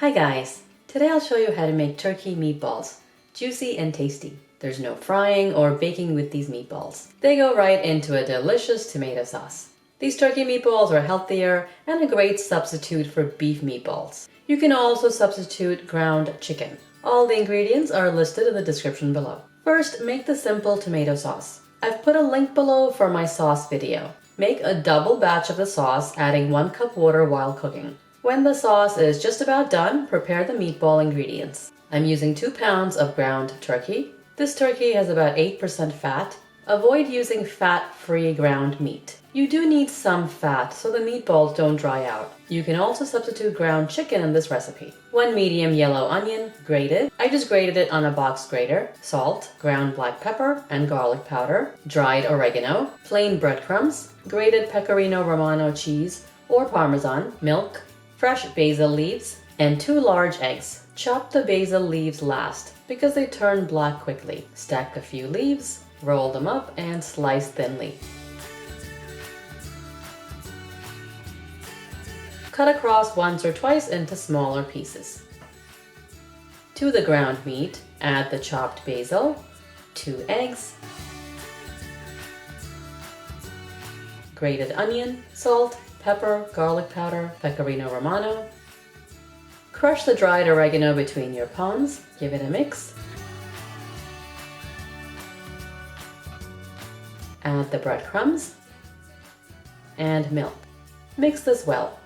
Hi guys! Today I'll show you how to make turkey meatballs. Juicy and tasty. There's no frying or baking with these meatballs. They go right into a delicious tomato sauce. These turkey meatballs are healthier and a great substitute for beef meatballs. You can also substitute ground chicken. All the ingredients are listed in the description below. First, make the simple tomato sauce. I've put a link below for my sauce video. Make a double batch of the sauce, adding 1 cup water while cooking. When the sauce is just about done, prepare the meatball ingredients. I'm using 2 pounds of ground turkey. This turkey has about 8% fat. Avoid using fat-free ground meat. You do need some fat so the meatballs don't dry out. You can also substitute ground chicken in this recipe. 1 medium yellow onion, grated. I just grated it on a box grater. Salt, ground black pepper and garlic powder, dried oregano, plain breadcrumbs, grated Pecorino Romano cheese or Parmesan, milk, fresh basil leaves, and 2 large eggs. Chop the basil leaves last because they turn black quickly. Stack a few leaves, roll them up, and slice thinly. Cut across once or twice into smaller pieces. To the ground meat, add the chopped basil, 2 eggs, grated onion, salt, pepper, garlic powder, Pecorino Romano. Crush the dried oregano between your palms, give it a mix. Add the breadcrumbs and milk. Mix this well.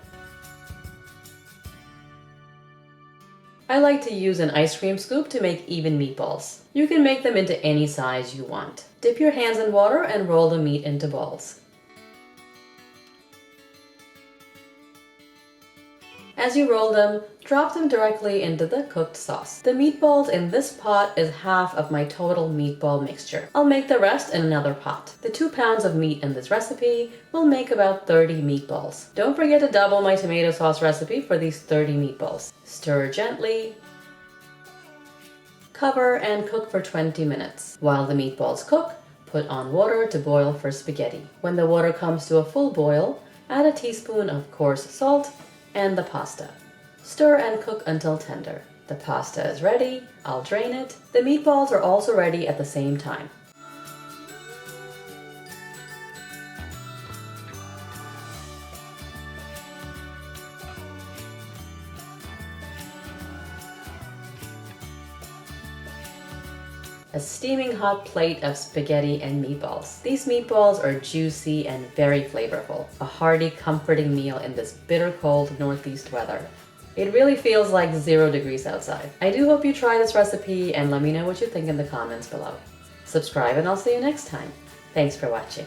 I like to use an ice cream scoop to make even meatballs. You can make them into any size you want. Dip your hands in water and roll the meat into balls. As you roll them, drop them directly into the cooked sauce. The meatballs in this pot is half of my total meatball mixture. I'll make the rest in another pot. The 2 pounds of meat in this recipe will make about 30 meatballs. Don't forget to double my tomato sauce recipe for these 30 meatballs. Stir gently. Cover and cook for 20 minutes. While the meatballs cook, put on water to boil for spaghetti. When the water comes to a full boil, add a teaspoon of coarse salt and the pasta. Stir and cook until tender. The pasta is ready. I'll drain it. The meatballs are also ready at the same time. A steaming hot plate of spaghetti and meatballs. These meatballs are juicy and very flavorful. A hearty, comforting meal in this bitter cold northeast weather. It really feels like 0 degrees outside. I do hope you try this recipe and let me know what you think in the comments below. Subscribe and I'll see you next time. Thanks for watching.